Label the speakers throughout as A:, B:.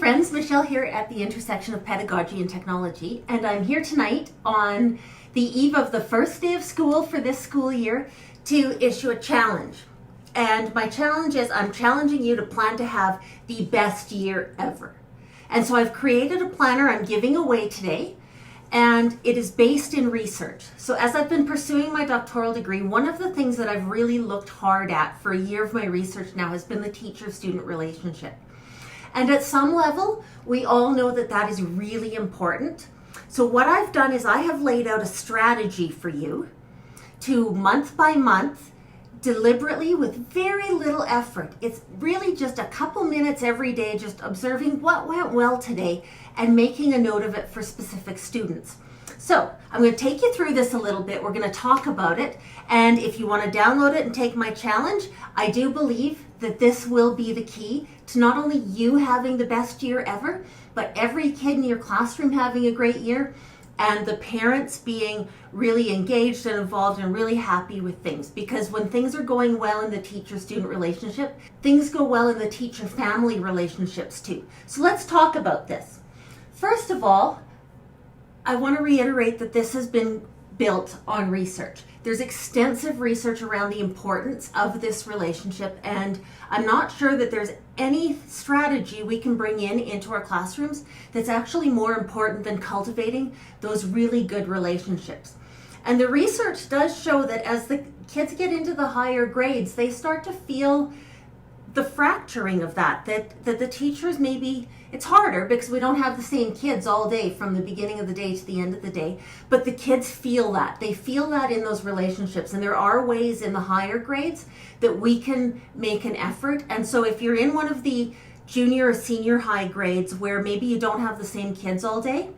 A: friends, Michelle here at the intersection of pedagogy and technology, and I'm here tonight on the eve of the first day of school for this school year to issue a challenge. And my challenge is I'm challenging you to plan to have the best year ever. And so I've created a planner I'm giving away today, and it is based in research. So as I've been pursuing my doctoral degree, one of the things that I've really looked hard at for a year of my research now has been the teacher-student relationship. And at some level, we all know that that is really important. So what I've done is I have laid out a strategy for you to month by month, deliberately with very little effort. It's really just a couple minutes every day, just observing what went well today and making a note of it for specific students. So I'm going to take you through this a little bit. We're going to talk about it. And if you want to download it and take my challenge, I do believe that this will be the key to not only you having the best year ever, but every kid in your classroom having a great year, and the parents being really engaged and involved and really happy with things. Because when things are going well in the teacher-student relationship, things go well in the teacher-family relationships too. So let's talk about this. First of all, I want to reiterate that this has been built on research. There's extensive research around the importance of this relationship, and I'm not sure that there's any strategy we can bring into our classrooms that's actually more important than cultivating those really good relationships. And the research does show that as the kids get into the higher grades, they start to feel the fracturing of that the teachers maybe, it's harder because we don't have the same kids all day from the beginning of the day to the end of the day, but the kids feel that. They feel that in those relationships, and there are ways in the higher grades that we can make an effort. And so if you're in one of the junior or senior high grades where maybe you don't have the same kids all day,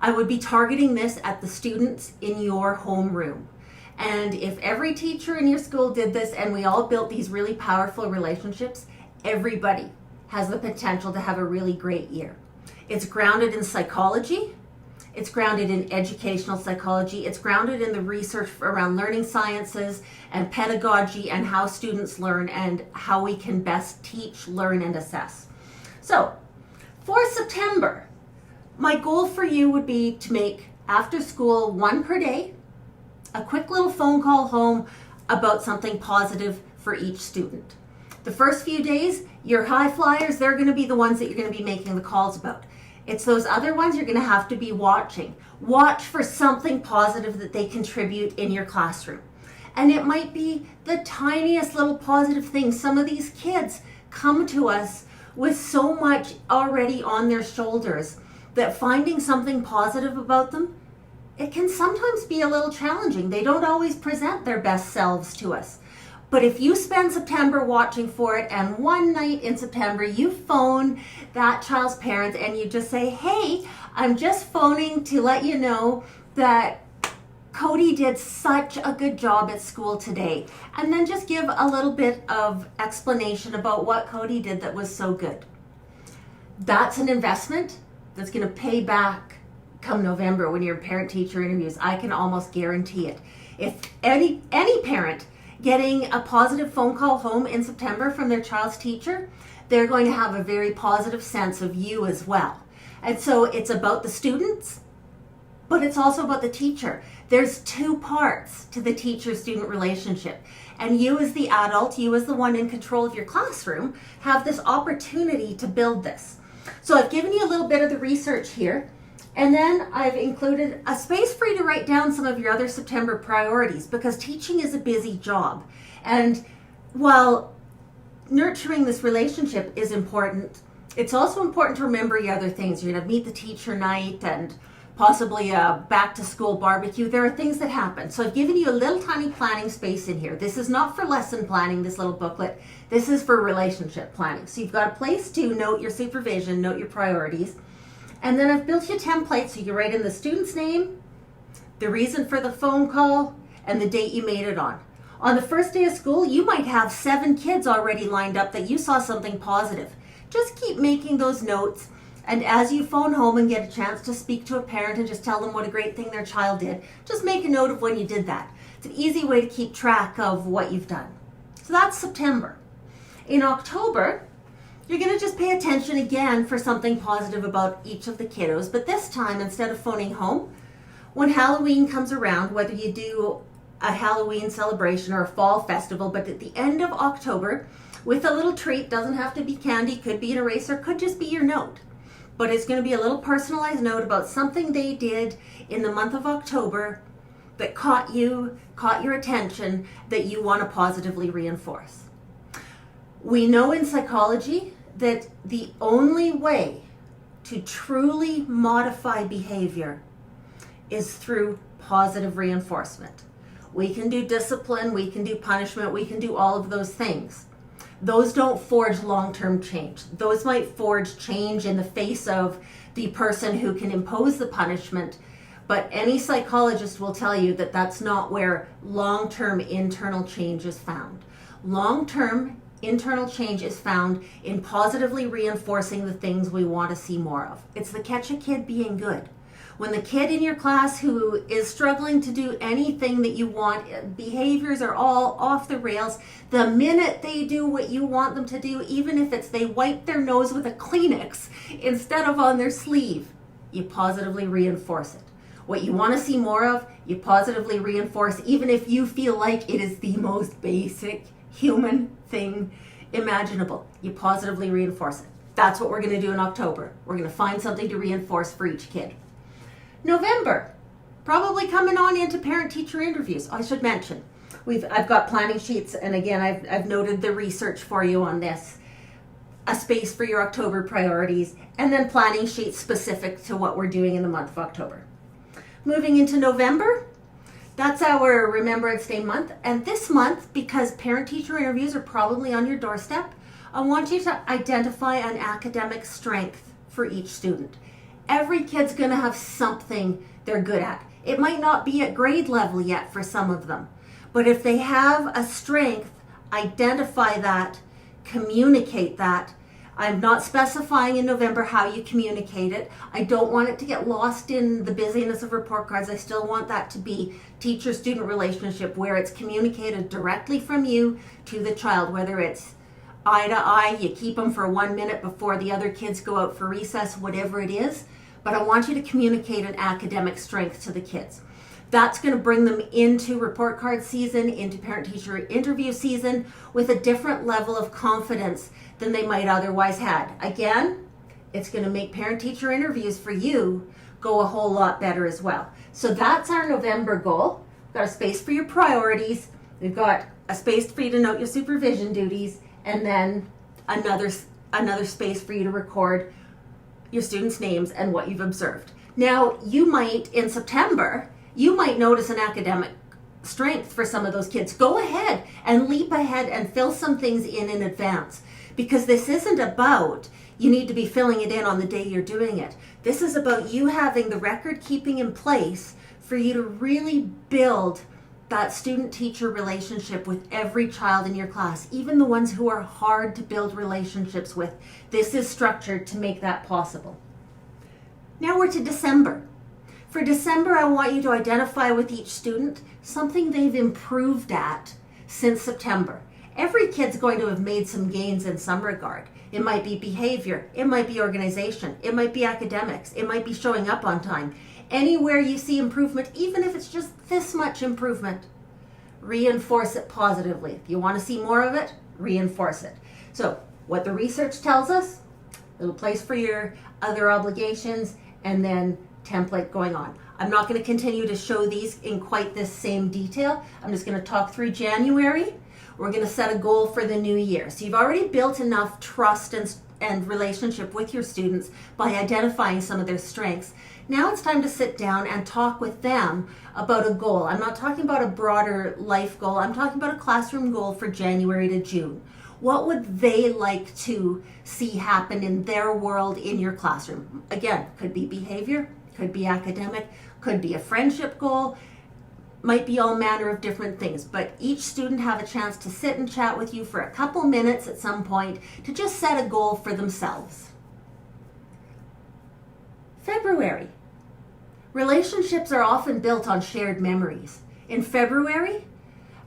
A: I would be targeting this at the students in your homeroom. And if every teacher in your school did this and we all built these really powerful relationships, everybody has the potential to have a really great year. It's grounded in psychology. It's grounded in educational psychology. It's grounded in the research around learning sciences and pedagogy and how students learn and how we can best teach, learn, and assess. So for September, my goal for you would be to make after school one per day, a quick little phone call home about something positive for each student. The first few days, your high flyers, they're going to be the ones that you're going to be making the calls about. It's those other ones you're going to have to be watching. Watch for something positive that they contribute in your classroom. And it might be the tiniest little positive thing. Some of these kids come to us with so much already on their shoulders that finding something positive about them, it can sometimes be a little challenging. They don't always present their best selves to us. But if you spend September watching for it, and one night in September you phone that child's parents and you just say, hey, I'm just phoning to let you know that Cody did such a good job at school today. And then just give a little bit of explanation about what Cody did that was so good. That's an investment that's going to pay back come November when you're parent-teacher interviews. I can almost guarantee it. If any parent getting a positive phone call home in September from their child's teacher, they're going to have a very positive sense of you as well. And so it's about the students, but it's also about the teacher. There's two parts to the teacher-student relationship. And you as the adult, you as the one in control of your classroom, have this opportunity to build this. So I've given you a little bit of the research here. And then I've included a space for you to write down some of your other September priorities, because teaching is a busy job. And while nurturing this relationship is important, it's also important to remember your other things. You're going to meet the teacher night and possibly a back to school barbecue. There are things that happen. So I've given you a little tiny planning space in here. This is not for lesson planning, this little booklet. This is for relationship planning. So you've got a place to note your supervision, note your priorities. And then I've built you a template so you write in the student's name, the reason for the phone call, and the date you made it on. On the first day of school, you might have 7 kids already lined up that you saw something positive. Just keep making those notes, and as you phone home and get a chance to speak to a parent and just tell them what a great thing their child did, just make a note of when you did that. It's an easy way to keep track of what you've done. So that's September. In October, You're going to just pay attention again for something positive about each of the kiddos, but this time, instead of phoning home, when Halloween comes around, whether you do a Halloween celebration or a fall festival, but at the end of October, with a little treat, doesn't have to be candy, could be an eraser, could just be your note. But it's going to be a little personalized note about something they did in the month of October that caught your attention, that you want to positively reinforce. We know in psychology that the only way to truly modify behavior is through positive reinforcement. We can do discipline, we can do punishment, we can do all of those things. Those don't forge long-term change. Those might forge change in the face of the person who can impose the punishment, but any psychologist will tell you that that's not where long-term internal change is found. Long-term internal change is found in positively reinforcing the things we want to see more of. It's the catch a kid being good. When the kid in your class who is struggling to do anything that you want, behaviors are all off the rails, the minute they do what you want them to do, even if it's they wipe their nose with a Kleenex instead of on their sleeve, you positively reinforce it. What you want to see more of, you positively reinforce, even if you feel like it is the most basic human thing imaginable. You positively reinforce it. That's what we're going to do in October. We're going to find something to reinforce for each kid. November, probably coming on into parent-teacher interviews. I should mention, I've got planning sheets, and again, I've noted the research for you on this. A space for your October priorities, and then planning sheets specific to what we're doing in the month of October. Moving into November, that's our Remembrance Day month. And this month, because parent-teacher interviews are probably on your doorstep, I want you to identify an academic strength for each student. Every kid's going to have something they're good at. It might not be at grade level yet for some of them, but if they have a strength, identify that, communicate that. I'm not specifying in November how you communicate it. I don't want it to get lost in the busyness of report cards. I still want that to be teacher-student relationship where it's communicated directly from you to the child, whether it's eye to eye, you keep them for 1 minute before the other kids go out for recess, whatever it is. But I want you to communicate an academic strength to the kids. That's going to bring them into report card season, into parent-teacher interview season with a different level of confidence than they might otherwise had. Again, it's going to make parent-teacher interviews for you go a whole lot better as well. So that's our November goal. We've got a space for your priorities. We've got a space for you to note your supervision duties, and then another space for you to record your students' names and what you've observed. Now, you might, in September, you might notice an academic strength for some of those kids. Go ahead and leap ahead and fill some things in advance, because this isn't about you need to be filling it in on the day you're doing it. This is about you having the record keeping in place for you to really build that student-teacher relationship with every child in your class, even the ones who are hard to build relationships with. This is structured to make that possible. Now we're to December. For December, I want you to identify with each student something they've improved at since September. Every kid's going to have made some gains in some regard. It might be behavior, it might be organization, it might be academics, it might be showing up on time. Anywhere you see improvement, even if it's just this much improvement, reinforce it positively. If you want to see more of it, reinforce it. So what the research tells us, little place for your other obligations, and then template going on. I'm not going to continue to show these in quite this same detail. I'm just going to talk through January. We're going to set a goal for the new year. So you've already built enough trust and relationship with your students by identifying some of their strengths. Now it's time to sit down and talk with them about a goal. I'm not talking about a broader life goal. I'm talking about a classroom goal for January to June. What would they like to see happen in their world in your classroom? Again, could be behavior, could be academic, could be a friendship goal, might be all manner of different things, but each student have a chance to sit and chat with you for a couple minutes at some point to just set a goal for themselves. February. Relationships are often built on shared memories. In February,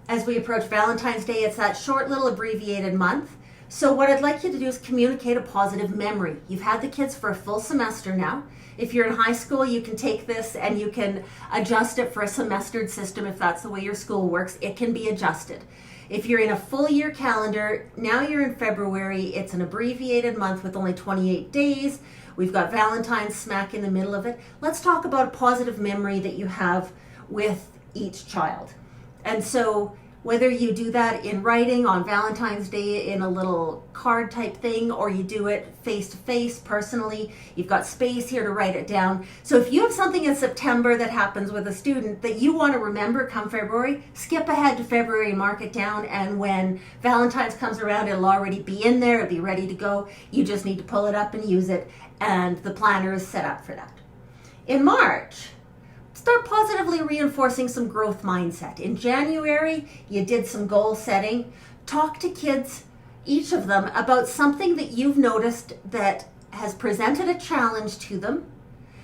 A: as we approach Valentine's Day, it's that short little abbreviated month So what I'd like you to do is communicate a positive memory. You've had the kids for a full semester now. If you're in high school, you can take this and you can adjust it for a semestered system if that's the way your school works. It can be adjusted. If you're in a full year calendar, now you're in February, it's an abbreviated month with only 28 days. We've got Valentine's smack in the middle of it. Let's talk about a positive memory that you have with each child. And so whether you do that in writing on Valentine's Day in a little card type thing, or you do it face to face personally, you've got space here to write it down. So if you have something in September that happens with a student that you want to remember come February, skip ahead to February, mark it down, and when Valentine's comes around, it'll already be in there, it'll be ready to go. You just need to pull it up and use it, and the planner is set up for that. In March, start positively reinforcing some growth mindset. In January, you did some goal setting. Talk to kids, each of them, about something that you've noticed that has presented a challenge to them,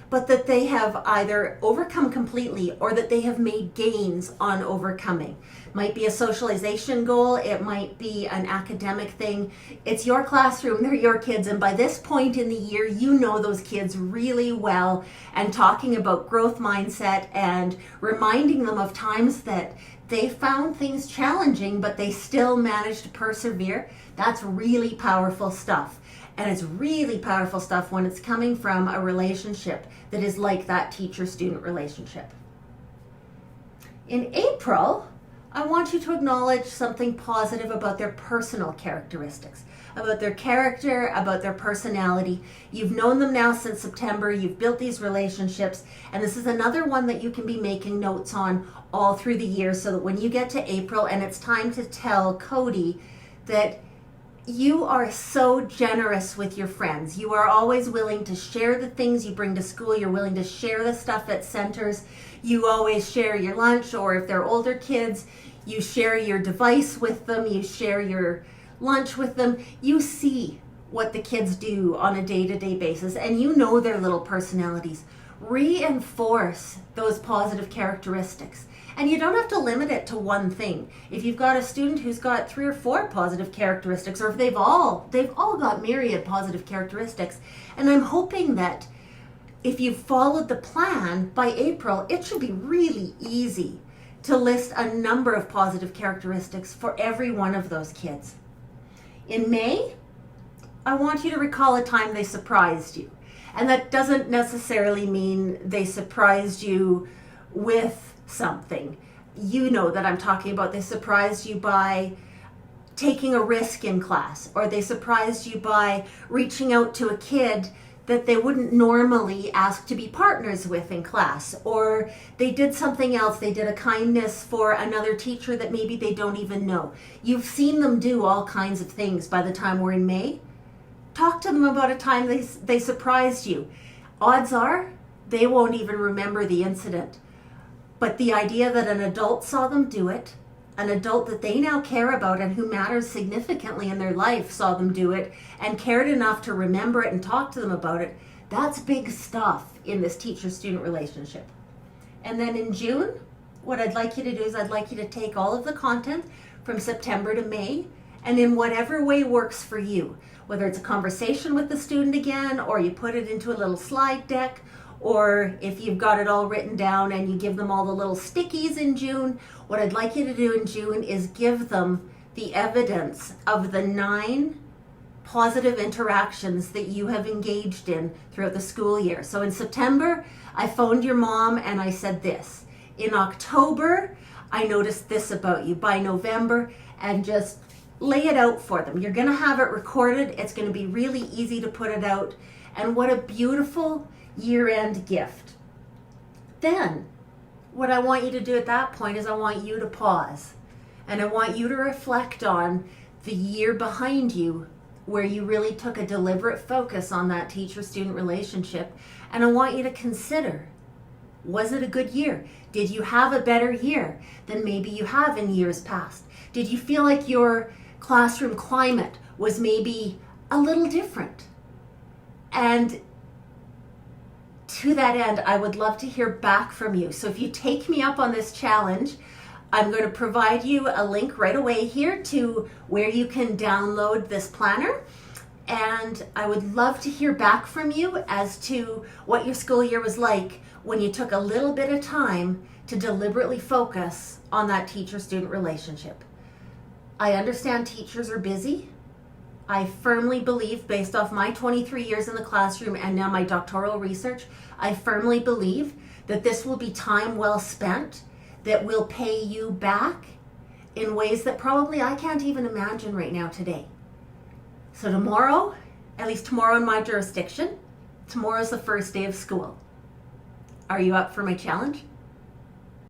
A: but that they have either overcome completely or that they have made gains on overcoming. Might be a socialization goal, it might be an academic thing. It's your classroom, they're your kids, and by this point in the year, you know those kids really well, and talking about growth mindset and reminding them of times that they found things challenging, but they still managed to persevere. That's really powerful stuff. And it's really powerful stuff when it's coming from a relationship that is like that teacher-student relationship. In April, I want you to acknowledge something positive about their personal characteristics, about their character, about their personality. You've known them now since September, you've built these relationships, and this is another one that you can be making notes on all through the year so that when you get to April and it's time to tell Cody that you are so generous with your friends. You are always willing to share the things you bring to school. You're willing to share the stuff at centers. You always share your lunch, or if they're older kids, you share your device with them. You share your lunch with them. You see what the kids do on a day-to-day basis, and you know their little personalities. Reinforce those positive characteristics. And you don't have to limit it to one thing. If you've got a student who's got 3 or 4 positive characteristics, or if they've all got myriad positive characteristics, and I'm hoping that if you've followed the plan by April, it should be really easy to list a number of positive characteristics for every one of those kids. In May, I want you to recall a time they surprised you. And that doesn't necessarily mean they surprised you with something. You know that I'm talking about they surprised you by taking a risk in class, or they surprised you by reaching out to a kid that they wouldn't normally ask to be partners with in class, or they did something else. They did a kindness for another teacher that maybe they don't even know. You've seen them do all kinds of things by the time we're in May. Talk to them about a time they surprised you. Odds are they won't even remember the incident. But the idea that an adult saw them do it, an adult that they now care about and who matters significantly in their life saw them do it and cared enough to remember it and talk to them about it, that's big stuff in this teacher-student relationship. And then in June, what I'd like you to do is I'd like you to take all of the content from September to May, and in whatever way works for you, whether it's a conversation with the student again, or you put it into a little slide deck, or if you've got it all written down and you give them all the little stickies in June, what I'd like you to do in June is give them the evidence of the 9 positive interactions that you have engaged in throughout the school year. So in September, I phoned your mom and I said this. In October, I noticed this about you. By November, and just lay it out for them. You're gonna have it recorded. It's gonna be really easy to put it out. And what a beautiful year-end gift. Then, what I want you to do at that point is I want you to pause. And I want you to reflect on the year behind you where you really took a deliberate focus on that teacher-student relationship. And I want you to consider, was it a good year? Did you have a better year than maybe you have in years past? Did you feel like your classroom climate was maybe a little different? And to that end, I would love to hear back from you. So if you take me up on this challenge I'm going to provide you a link right away here to where you can download this planner. And I would love to hear back from you as to what your school year was like when you took a little bit of time to deliberately focus on that teacher-student relationship. I understand teachers are busy. I firmly believe, based off my 23 years in the classroom and now my doctoral research, I firmly believe that this will be time well spent that will pay you back in ways that probably I can't even imagine right now today. So tomorrow, at least tomorrow in my jurisdiction, tomorrow's the first day of school. Are you up for my challenge?